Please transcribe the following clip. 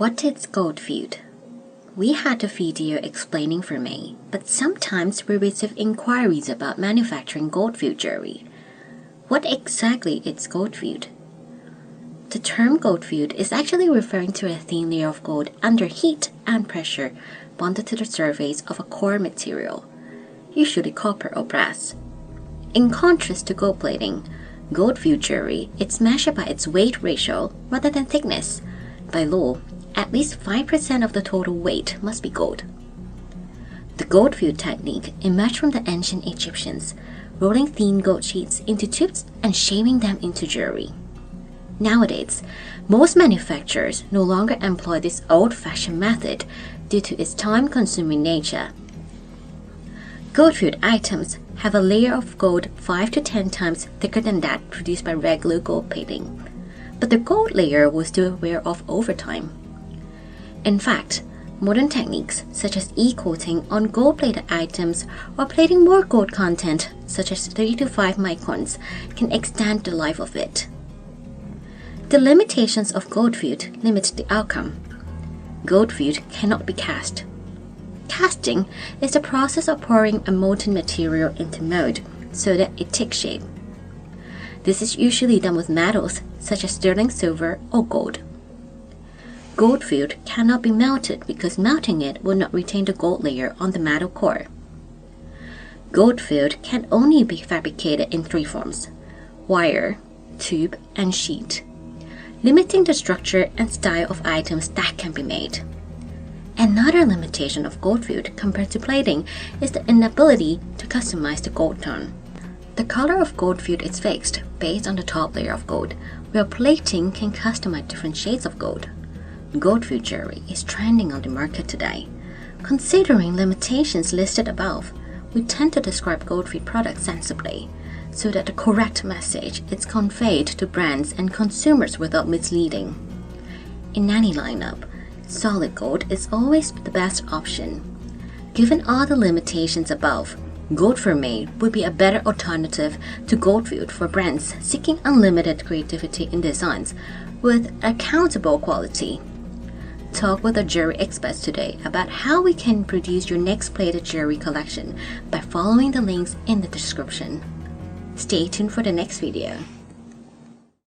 What is gold feud? We had a video explaining for me, but sometimes we receive inquiries about manufacturing gold feud jewelry. What exactly is gold feud? The term gold feud is actually referring to a thin layer of gold under heat and pressure bonded to the surface of a core material, usually copper or brass. In contrast to gold plating, gold feud jewelry is measured by its weight ratio rather than thickness. By law, at least 5% of the total weight must be gold. The gold feud technique emerged from the ancient Egyptians, rolling thin gold sheets into tubes and shaping them into jewelry. Nowadays, most manufacturers no longer employ this old-fashioned method due to its time-consuming nature. Gold feud items have a layer of gold 5 to 10 times thicker than that produced by regular gold plating, but the gold layer will still wear off over time. In fact, modern techniques such as e-coating on gold-plated items or plating more gold content such as 3 to 5 microns can extend the life of it. The limitations of gold feud limit the outcome. Gold feud cannot be cast. Casting is the process of pouring a molten material into mold so that it takes shape. This is usually done with metals such as sterling silver or gold. Gold feud cannot be melted because melting it will not retain the gold layer on the metal core. Gold feud can only be fabricated in 3 forms: wire, tube, and sheet, limiting the structure and style of items that can be made. Another limitation of gold feud compared to plating is the inability to customize the gold tone. The color of gold feud is fixed based on the top layer of gold, while plating can customize different shades of gold. Gold feud jewelry is trending on the market today. Considering limitations listed above, we tend to describe gold feud products sensibly, so that the correct message is conveyed to brands and consumers without misleading. In any lineup, solid gold is always the best option. Given all the limitations above, gold for me would be a better alternative to gold feud for brands seeking unlimited creativity in designs with accountable quality. Talk with our jewelry experts today about how we can produce your next plated jewelry collection by following the links in the description. Stay tuned for the next video.